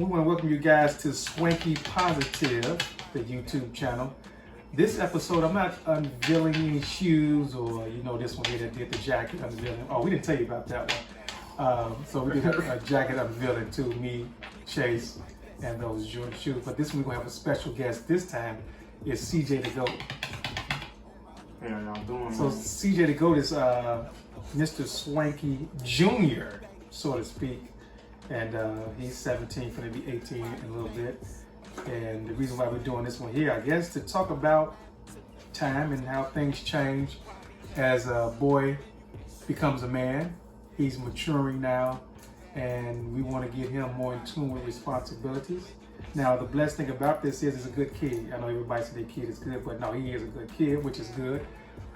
We want to welcome you guys to Swanky Positive, the YouTube channel. This episode, I'm not unveiling any shoes or, this one here that did the jacket unveiling. Oh, we didn't tell you about that one. So we did a jacket unveiling too, me, Chase, and those Jordan shoes. But this one, we're going to have a special guest. This time is CJ the Goat. How y'all doing, So man? CJ the Goat is Mr. Swanky Jr., so to speak. And he's 17, going to be 18 in a little bit. And the reason why we're doing this one here, I guess, to talk about time and how things change as a boy becomes a man. He's maturing now, and we want to get him more in tune with responsibilities. Now, the blessed thing about this is he's a good kid. I know everybody says their kid is good, but no, he is a good kid, which is good.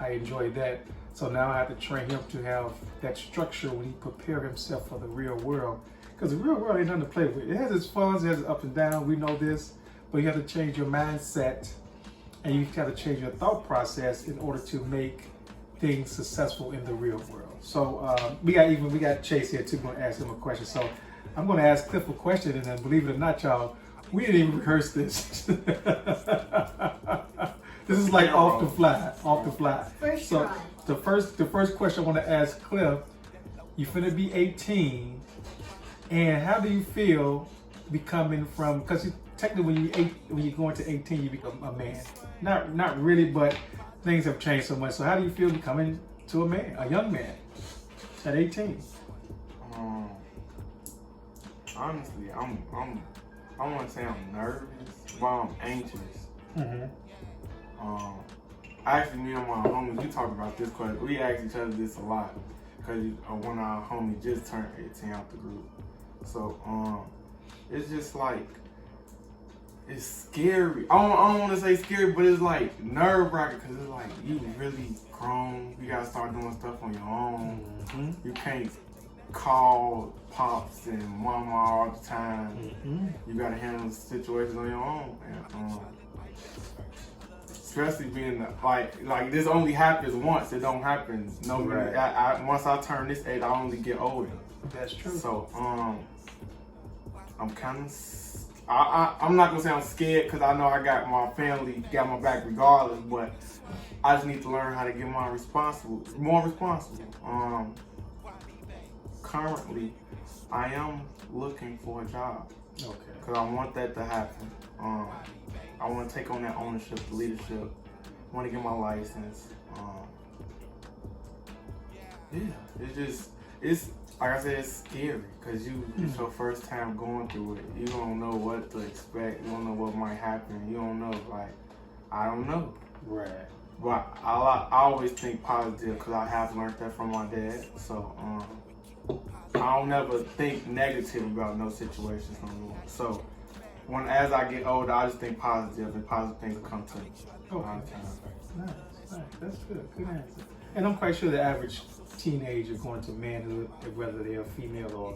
I enjoy that. So now I have to train him to have that structure when he prepare himself for the real world. Because the real world ain't nothing to play with. It has its fun, it has its ups and downs, we know this. But you have to change your mindset and you have to change your thought process in order to make things successful in the real world. So we got Chase here too, going to ask him a question. So I'm going to ask Cliff a question, and then believe it or not, y'all, we didn't even rehearse this. This is like off the fly. First So try. the first question I want to ask Cliff, you finna be 18. And how do you feel becoming from? Because technically, when you go into 18, you become a man. Not really, but things have changed so much. So how do you feel becoming to a man, a young man, at 18? Honestly, I want to say I'm nervous, but I'm anxious. Actually, me and my homies, we talk about this question. We ask each other this a lot because one of our homies just turned 18 out the group. So it's just like, it's scary. I don't want to say scary, but it's like nerve-wracking because it's like you really grown. You gotta start doing stuff on your own. You can't call pops and mama all the time. You gotta handle situations on your own. And, especially being like this only happens once. It don't happen. No, Right. Once I turn this age, I only get older. That's true. So I'm kind of. I'm not gonna say I'm scared because I know I got my family got my back regardless. But I just need to learn how to get more responsible. Currently, I am looking for a job. Okay. Because I want that to happen. I want to take on that ownership, the leadership. I want to get my license. It's like I said, it's scary because it's your first time going through it. You don't know what to expect. You don't know what might happen. You don't know, I don't know. Right. But I always think positive because I have learned that from my dad. So I don't ever think negative about no situations no more. So as I get older, I just think positive and positive things will come to me. Okay. A lot of times. Nice. That's good. Good answer. And I'm quite sure the average teenager going to manhood, whether they're female or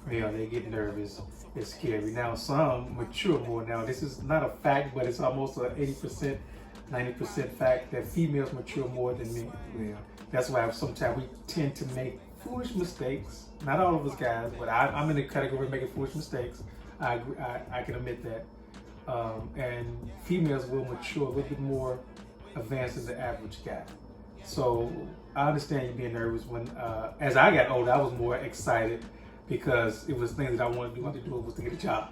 male, they get nervous. It's scary. Now, some mature more now. This is not a fact, but it's almost a 80%, 90% fact that females mature more than men. Yeah. That's why sometimes we tend to make foolish mistakes. Not all of us guys, but I'm in the category of making foolish mistakes. I can admit that. And females will mature a little bit more advanced than the average guy. So I understand you being nervous. When as I got older, I was more excited because it was things that I wanted to do was to get a job.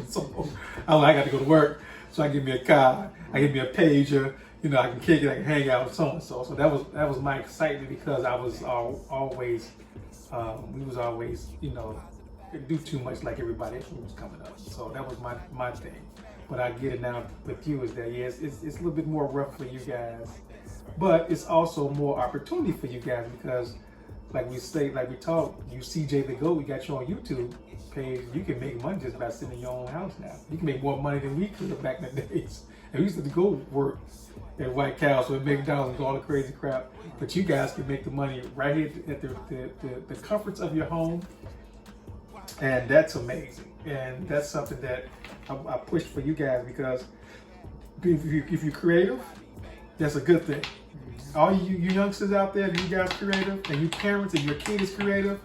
So I got to go to work, so I give me a car, I give me a pager. I can kick it, I can hang out with so and so. So that was my excitement because I was always do too much like everybody else who was coming up. So that was my thing. But I get it now with you is that yes, it's a little bit more rough for you guys. But it's also more opportunity for you guys because, like we talk, you CJ the Goat, we got you on YouTube page. You can make money just by sitting in your own house now. You can make more money than we could back in the days. And we used to go work at White Castle and McDonald's and do all the crazy crap. But you guys can make the money right here at the comforts of your home. And that's amazing. And that's something that I push for you guys because if you're creative, that's a good thing. All you youngsters out there, if you guys creative, and you parents and your kid is creative,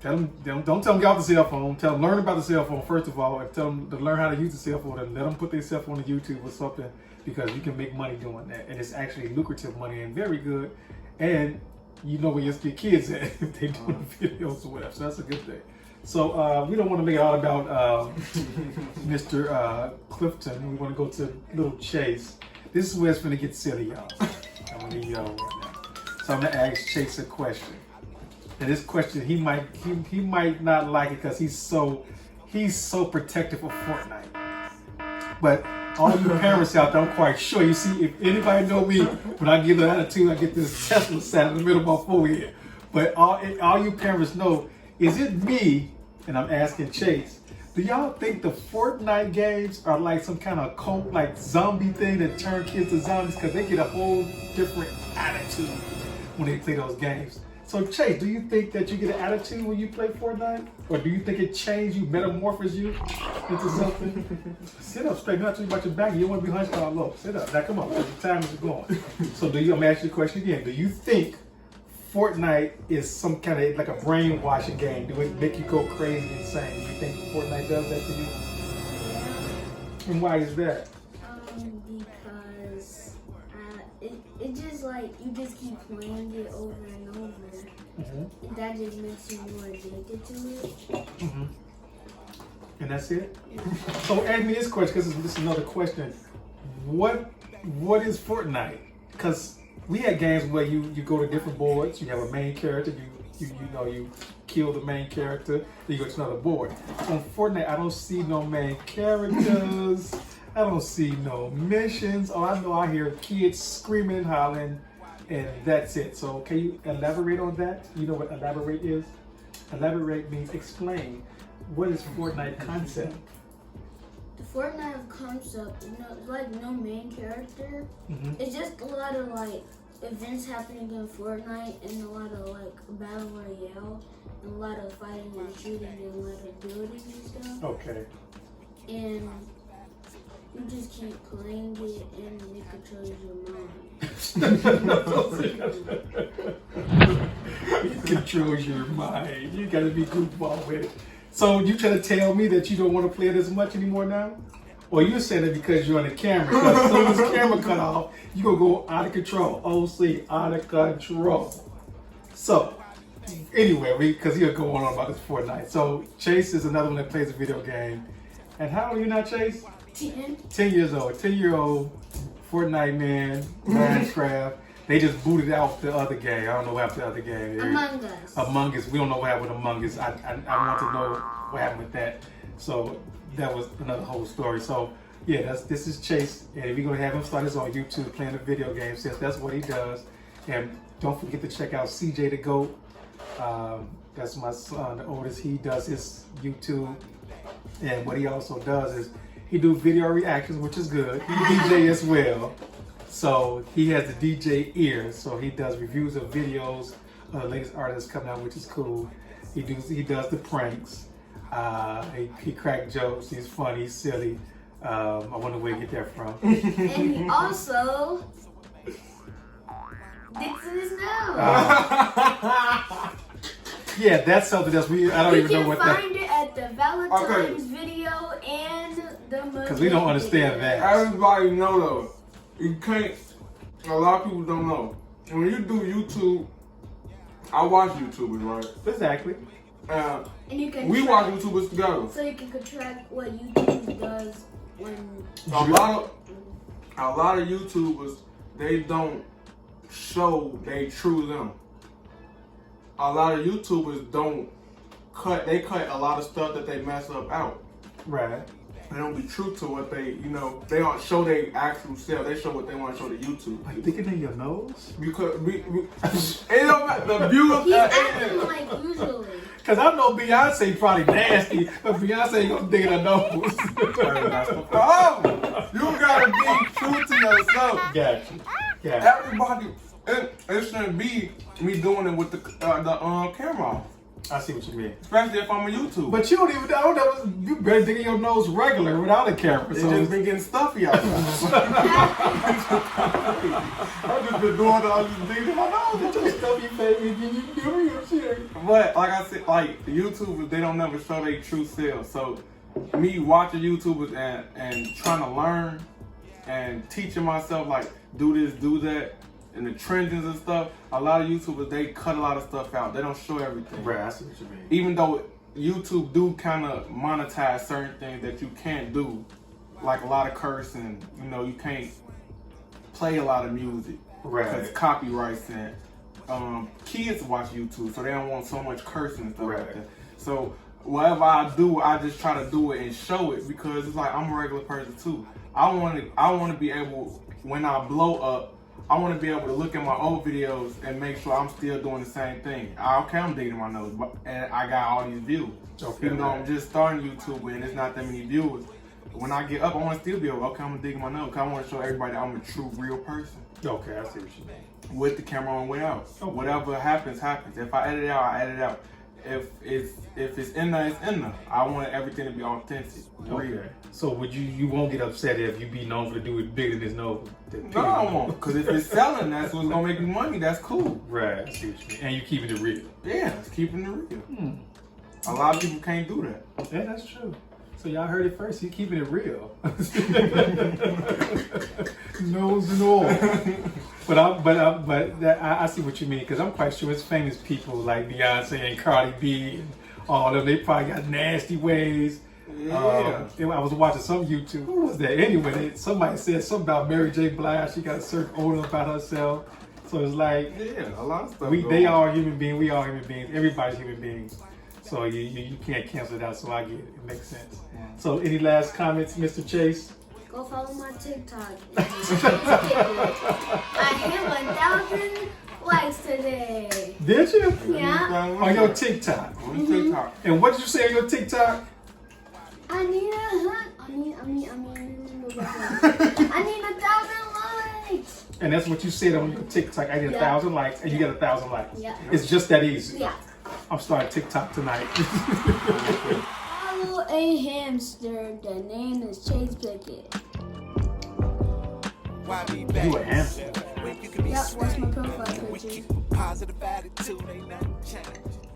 Tell them, don't tell them get off the cell phone. Tell them learn about the cell phone first of all, and tell them to learn how to use the cell phone, and let them put their cell phone on YouTube or something, because you can make money doing that, and it's actually lucrative money and very good, and you know where your kids at if they do videos or whatever. So that's a good thing. So we don't want to make it all about Mr. Clifton. We want to go to little Chase. This is where it's going to get silly, y'all. I'm going to leave y'all right now. So I'm going to ask Chase a question. And this question, he might not like it because he's so protective of Fortnite. But all you parents out there, I'm quite sure. You see, if anybody know me, when I get an attitude, I get this Tesla sat in the middle of my forehead. But all you parents know, is it me? And I'm asking Chase, do y'all think the Fortnite games are like some kind of cult, like zombie thing that turn kids to zombies? Because they get a whole different attitude when they play those games. So Chase, do you think that you get an attitude when you play Fortnite? Or do you think it changed you, metamorphosed you into something? Sit up straight, not too much your back. You don't want to be hunched down low. Sit up. Now come on, because the time is going. So I'm going to ask you the question again. Do you think Fortnite is some kind of like a brainwashing game? Do it make you go crazy and insane? Do you think Fortnite does that to you? Yeah. And why is that? Because it just like you just keep playing it over and over. Mm-hmm. That just makes you more addicted to it. Mm-hmm. And that's it? Yeah. So ask me this question, because this is another question. What is Fortnite? Because we had games where you go to different boards, you have a main character, you kill the main character, then you go to another board. On Fortnite, I don't see no main characters, I don't see no missions. Oh, I know I hear kids screaming and hollering, and that's it. So can you elaborate on that? You know what elaborate is? Elaborate means explain. What is Fortnite concept? The Fortnite concept, it's like no main character. Mm-hmm. It's just a lot of like events happening in Fortnite, and a lot of like battle royale, and a lot of fighting and shooting, and a lot of building and stuff. Okay. And you just keep playing it, and it controls your mind. It controls your mind. You gotta be goofball with it. So you trying to tell me that you don't want to play it as much anymore now? Or you're saying it because you're on the camera? Because as soon as the camera cut off, you gonna go out of control. OC, out of control. So anyway, because he'll go on about this Fortnite. So Chase is another one that plays a video game. And how old are you now, Chase? 10. 10 years old. 10-year-old Fortnite man, Minecraft. They just booted out the other game. I don't know what happened to the other game. Among Us. Among Us. We don't know what happened with Among Us. I want to know what happened with that. So that was another whole story. So yeah, this is Chase, and we're gonna have him start this on YouTube playing the video game, since that's what he does. And don't forget to check out CJ the Goat. That's my son, the oldest. He does his YouTube, and what he also does is he do video reactions, which is good. He DJ as well. So he has the DJ ear, so he does reviews of videos of the latest artists coming out, which is cool. He does the pranks. He cracks jokes. He's funny, he's silly. I wonder where he get that from. And he also dicks in his nose. Yeah, that's something that's weird. I don't even know what that. You can find it at the Valentine's video and the movie. Because we don't understand that. Everybody know though. You can't. A lot of people don't know. When you do YouTube, I watch YouTubers, right? Exactly. And you can we watch YouTubers together. So you can contract what YouTube does when. A lot of YouTubers, they don't show they true them. A lot of YouTubers they cut a lot of stuff that they mess up out. Right. They don't be true to what they don't show their actual self. They show what they want to show to YouTube. Are you thinking in your nose? Because it don't matter. The viewers. He's acting like usually. Because I know Beyonce probably nasty, but Beyonce ain't gonna dig in her nose. Oh, you gotta be true to yourself. Gotcha. Everybody, it shouldn't be me doing it with the camera off. I see what you mean. Especially if I'm a YouTuber. But you don't even know. You better dig in your nose regular without a camera. It's So just been getting stuffy out there. I've just been doing all these things in my nose. just stuff you baby, you do your shit. But like I said, like YouTubers, they don't never show their true self. So me watching YouTubers and trying to learn and teaching myself like do this, do that, and the trendings and stuff. A lot of YouTubers, they cut a lot of stuff out. They don't show everything. Right, I see what you mean. Even though YouTube do kind of monetize certain things that you can't do, like a lot of cursing. You know, you can't play a lot of music because Right. copyrights and kids watch YouTube, so they don't want so much cursing and stuff like Right. that. So whatever I do, I just try to do it and show it because it's like I'm a regular person too. I want to be able, when I blow up, I want to be able to look at my old videos and make sure I'm still doing the same thing. Okay, I'm digging my nose, and I got all these views. Okay, Even though right. I'm just starting YouTube and there's not that many viewers, when I get up, I want to still be able, okay, I'm gonna dig my nose. 'Cause I want to show everybody that I'm a true, real person. Okay, I see what you mean. With the camera on, without. Okay. Whatever happens, happens. If I edit it out, I edit it out. If it's in there, it's in there. I want everything to be authentic, real. Okay. So would you won't get upset if you be known for the dude bigger than his nose? No, I won't. Because if it's selling, that's what's gonna make me money. That's cool. Right, I see what you mean. And you keeping it real. Yeah, it's keeping it real. Hmm. A lot of people can't do that. Yeah, that's true. So y'all heard it first. He keeping it real. Nose and all. But I see what you mean because I'm quite sure it's famous people like Beyonce and Cardi B and all of them. They probably got nasty ways. Yeah. I was watching some YouTube. Who was that? Anyway, somebody said something about Mary J. Blige. She got a certain aura about herself. So it's like Yeah, a lot of stuff. they are human beings. We are human beings. Everybody's human beings. So you can't cancel it out. So I get it. It makes sense. So any last comments, Mr. Chase? Go follow my TikTok. I hit 1,000 likes today. Did you? Yeah. On your TikTok. On TikTok. And what did you say on your TikTok? I need I need 1,000 likes. And that's what you said on your TikTok. I need 1,000 likes, and you get 1,000 likes. Yeah. It's just that easy. Yeah. I'm starting TikTok tonight. Follow a hamster. The name is Chase Pickett. You a hamster. Yep, that's my profile picture. Positive attitude, ain't nothing changed.